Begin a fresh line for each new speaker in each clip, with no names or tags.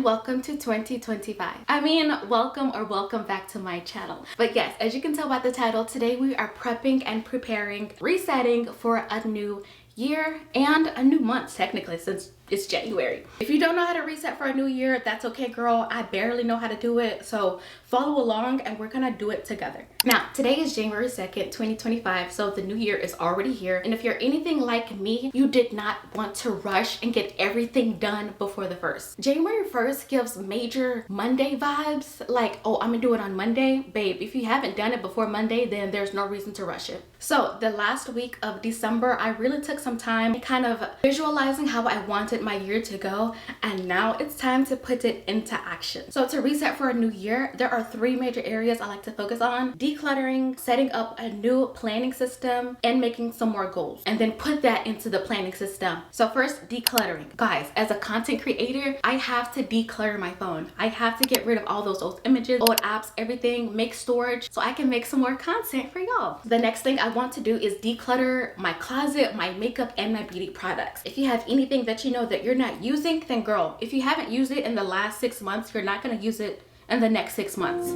welcome to 2025. I mean, welcome back to my channel. But yes, as you can tell by the title, today we are prepping and preparing, resetting for a new year and a new month, technically, since it's January. If you don't know how to reset for a new year, that's okay, girl. I barely know how to do it, so follow along and we're gonna do it together. Now, today is January 2nd, 2025, so the new year is already here. And if you're anything like me, you did not want to rush and get everything done before the 1st. January 1st gives major Monday vibes, like, oh, I'm gonna do it on Monday. Babe, if you haven't done it before Monday, then there's no reason to rush it. So the last week of December, I really took some time kind of visualizing how I wanted my year to go, and now it's time to put it into action. So to reset for a new year, there are 3 major areas I like to focus on: decluttering, setting up a new planning system, and making some more goals, and then put that into the planning system. So first, decluttering. Guys, as a content creator, I have to declutter my phone. I have to get rid of all those old images, old apps, everything, make storage so I can make some more content for y'all. The next thing I want to do is declutter my closet, my makeup, and my beauty products. If you have anything that you know that you're not using, then girl, if you haven't used it in the last 6 months, you're not going to use it in the next 6 months.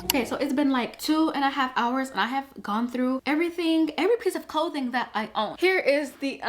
Okay, so it's been like 2.5 hours and I have gone through everything, every piece of clothing that I own. Here is the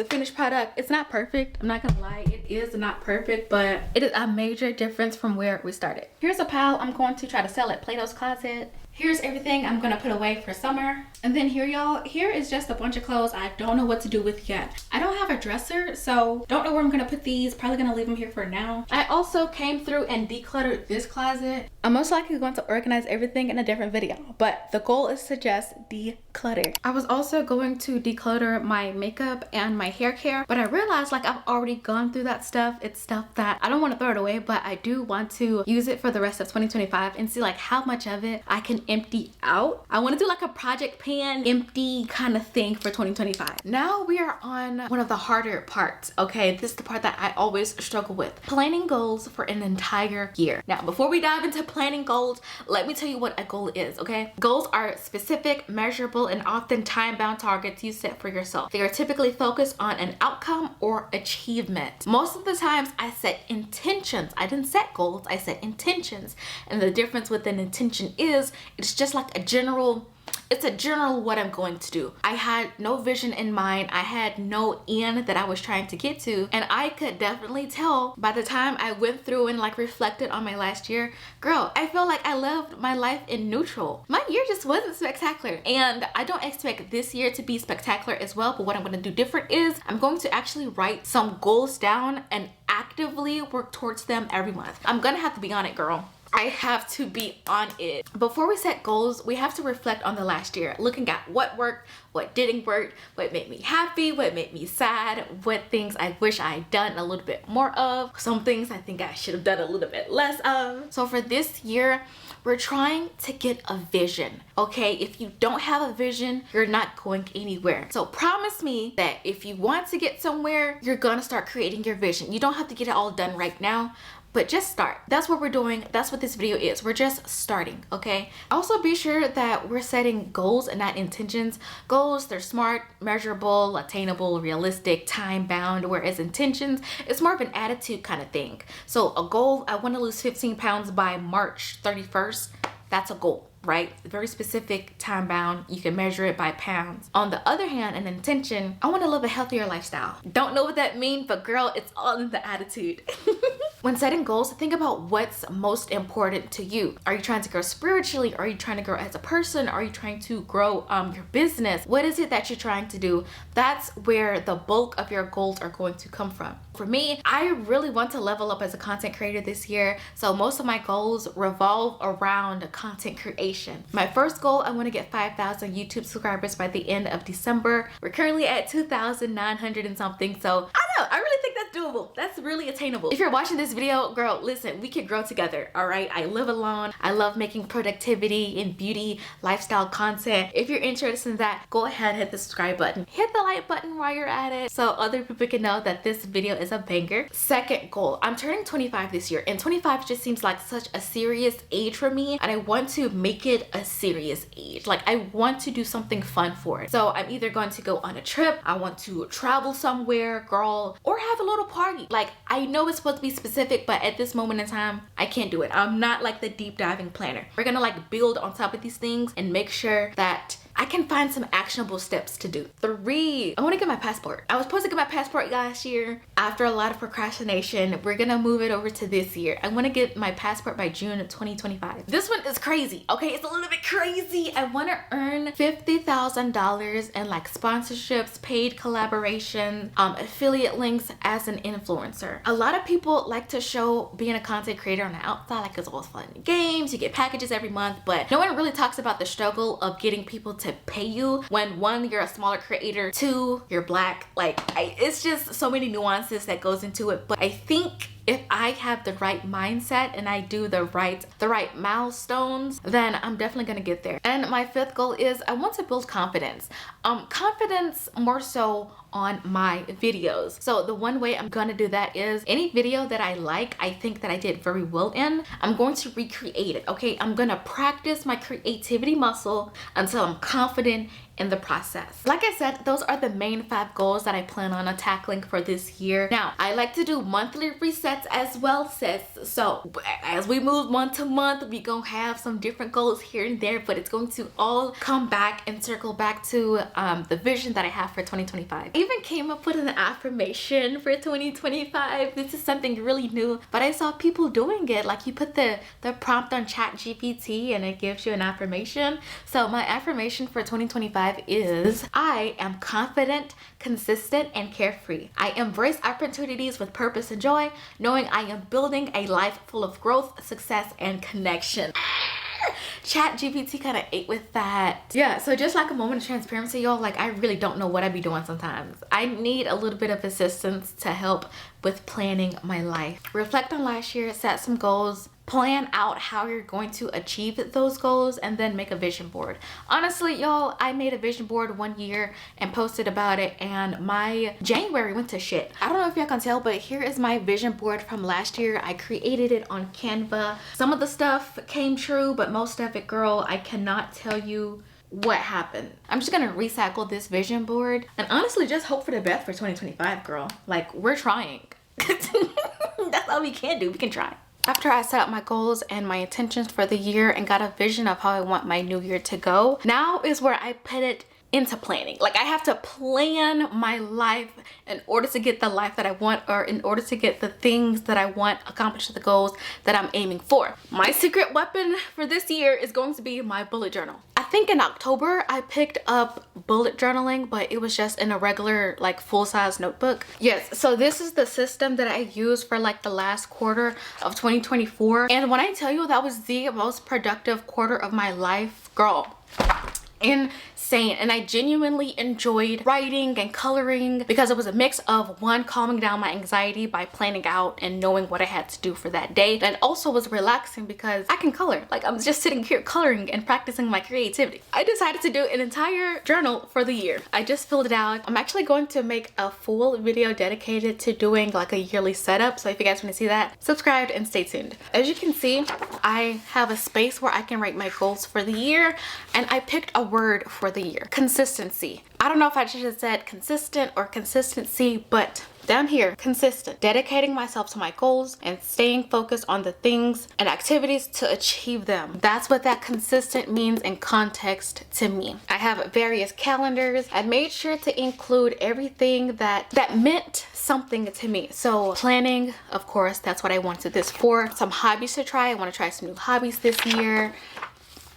finished product. It's not perfect, I'm not gonna lie, it is not perfect, but it is a major difference from where we started. Here's a pile I'm going to try to sell at Plato's Closet. Here's everything I'm gonna put away for summer. And then here, y'all, here is just a bunch of clothes I don't know what to do with yet. I don't have a dresser, so don't know where I'm gonna put these. Probably gonna leave them here for now. I also came through and decluttered this closet. I'm most likely going to organize everything in a different video, but the goal is to just declutter. I was also going to declutter my makeup and my hair care, but I realized like I've already gone through that stuff. It's stuff that I don't want to throw it away, but I do want to use it for the rest of 2025 and see like how much of it I can empty out. I want to do like a project pan empty kind of thing for 2025. Now we are on one of the harder parts. Okay, this is the part that I always struggle with: planning goals for an entire year. Now, before we dive into planning goals, let me tell you what a goal is. Okay, goals are specific, measurable, and often time-bound targets you set for yourself. They are typically focused on an outcome or achievement. Most of the times I set intentions. I didn't set goals, I set intentions. And the difference with an intention is it's just like a general what I'm going to do. I had no vision in mind. I had no end that I was trying to get to. And I could definitely tell by the time I went through and like reflected on my last year, girl, I feel like I lived my life in neutral. My year just wasn't spectacular. And I don't expect this year to be spectacular as well. But what I'm going to do different is I'm going to actually write some goals down and actively work towards them every month. I'm going to have to be on it, girl. I have to be on it. Before we set goals, we have to reflect on the last year, looking at what worked, what didn't work, what made me happy, what made me sad, what things I wish I had done a little bit more of, some things I think I should have done a little bit less of. So for this year, we're trying to get a vision, okay? If you don't have a vision, you're not going anywhere. So promise me that if you want to get somewhere, you're gonna start creating your vision. You don't have to get it all done right now, but just start. That's what we're doing. That's what this video is. We're just starting, okay? Also be sure that we're setting goals and not intentions. Goals, they're smart, measurable, attainable, realistic, time-bound, whereas intentions, it's more of an attitude kind of thing. So a goal, I want to lose 15 pounds by March 31st. That's a goal, right? Very specific, time bound. You can measure it by pounds. On the other hand, an intention, I want to live a healthier lifestyle. Don't know what that means, but girl, it's all in the attitude. When setting goals, think about what's most important to you. Are you trying to grow spiritually? Are you trying to grow as a person? Are you trying to grow your business? What is it that you're trying to do? That's where the bulk of your goals are going to come from. For me, I really want to level up as a content creator this year. So most of my goals revolve around content creation. My first goal, I want to get 5,000 YouTube subscribers by the end of December. We're currently at 2,900 and something. So I don't know, I really think that's that's doable. That's really attainable. If you're watching this video, girl, listen, we can grow together, all right? I live alone. I love making productivity and beauty, lifestyle content. If you're interested in that, go ahead, hit the subscribe button. Hit the like button while you're at it so other people can know that this video is a banger. Second goal, I'm turning 25 this year, and 25 just seems like such a serious age for me, and I want to make it a serious age. Like, I want to do something fun for it. So I'm either going to go on a trip, I want to travel somewhere, girl, or have a little party. Like, I know it's supposed to be specific, but at this moment in time, I can't do it. I'm not like the deep diving planner. We're gonna like build on top of these things and make sure that I can find some actionable steps to do. 3, I want to get my passport. I was supposed to get my passport last year. After a lot of procrastination, we're gonna move it over to this year. I want to get my passport by June of 2025. This one is crazy, okay? It's a little bit crazy. I want to earn $50,000 in like sponsorships, paid collaboration, affiliate links as an influencer. A lot of people like to show being a content creator on the outside like it's all fun and games, you get packages every month, but no one really talks about the struggle of getting people to pay you when 1, you're a smaller creator, 2, you're black. Like, it's just so many nuances that goes into it. But I think if I have the right mindset and I do the right milestones, then I'm definitely gonna get there. And my 5th goal is I want to build confidence. Confidence more so on my videos. So the one way I'm gonna do that is any video that I like, I think that I did very well in, I'm going to recreate it, okay? I'm gonna practice my creativity muscle until I'm confident in the process. Like I said, those are the main 5 goals that I plan on tackling for this year. Now, I like to do monthly resets as well, sis. So as we move month to month, we gonna have some different goals here and there, but it's going to all come back and circle back to the vision that I have for 2025. I even came up with an affirmation for 2025. This is something really new, but I saw people doing it. Like, you put the prompt on ChatGPT and it gives you an affirmation. So my affirmation for 2025 is, I am confident, consistent, and carefree. I embrace opportunities with purpose and joy, knowing I am building a life full of growth, success, and connection. ChatGPT kind of ate with that. Yeah, so just like a moment of transparency, y'all, like, I really don't know what I be doing sometimes. I need a little bit of assistance to help with planning my life. Reflect on last year, set some goals, plan out how you're going to achieve those goals, and then make a vision board. Honestly, y'all, I made a vision board one year and posted about it, and my January went to shit. I don't know if y'all can tell, but here is my vision board from last year. I created it on Canva. Some of the stuff came true, but most of it, girl, I cannot tell you what happened. I'm just gonna recycle this vision board and honestly just hope for the best for 2025, girl. Like, we're trying. That's all we can do. We can try. After I set up my goals and my intentions for the year and got a vision of how I want my new year to go, now is where I put it into planning. Like, I have to plan my life in order to get the life that I want, or in order to get the things that I want accomplished, the goals that I'm aiming for. My secret weapon for this year is going to be my bullet journal. I think in October I picked up bullet journaling, but it was just in a regular like full-size notebook. Yes, so this is the system that I used for like the last quarter of 2024, and when I tell you that was the most productive quarter of my life, girl, insane. And I genuinely enjoyed writing and coloring because it was a mix of, one, calming down my anxiety by planning out and knowing what I had to do for that day, and also was relaxing because I can color. Like, I'm just sitting here coloring and practicing my creativity. I decided to do an entire journal for the year. I just filled it out. I'm actually going to make a full video dedicated to doing like a yearly setup, so if you guys want to see that, subscribe and stay tuned. As you can see, I have a space where I can write my goals for the year, and I picked a word for the year: consistency. I don't know if I should have said consistent or consistency, but down here, consistent. Dedicating myself to my goals and staying focused on the things and activities to achieve them. That's what that consistent means in context to me. I have various calendars. I made sure to include everything that meant something to me. So planning, of course, that's what I wanted this for. Some hobbies to try. I want to try some new hobbies this year.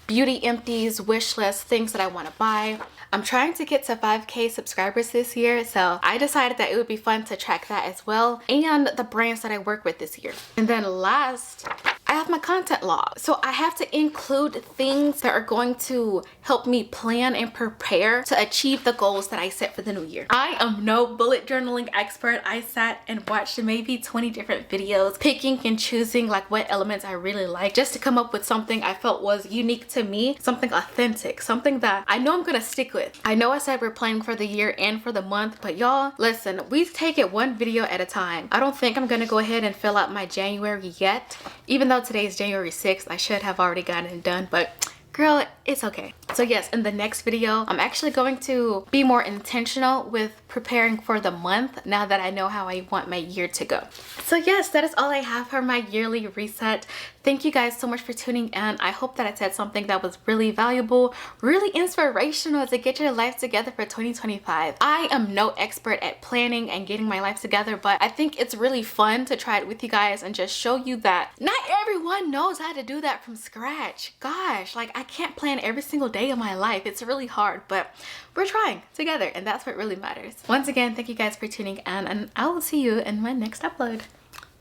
Beauty empties, wish list, things that I want to buy. I'm trying to get to 5K subscribers this year, so I decided that it would be fun to track that as well, and the brands that I work with this year. And then last, I have my content log. So I have to include things that are going to help me plan and prepare to achieve the goals that I set for the new year. I am no bullet journaling expert. I sat and watched maybe 20 different videos, picking and choosing like what elements I really like, just to come up with something I felt was unique to me, something authentic, something that I know I'm gonna stick with. I know I said we're planning for the year and for the month, but y'all, listen, we take it one video at a time. I don't think I'm gonna go ahead and fill out my January yet. Even though today is January 6th, I should have already gotten it done, but girl, it's okay. So yes, in the next video, I'm actually going to be more intentional with preparing for the month now that I know how I want my year to go. So yes, that is all I have for my yearly reset. Thank you guys so much for tuning in. I hope that I said something that was really valuable, really inspirational to get your life together for 2025. I am no expert at planning and getting my life together, but I think it's really fun to try it with you guys and just show you that not everyone knows how to do that from scratch. Gosh, like I can't plan every single day of my life. It's really hard, but we're trying together and that's what really matters. Once again, thank you guys for tuning in and I will see you in my next upload.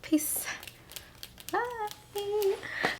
Peace.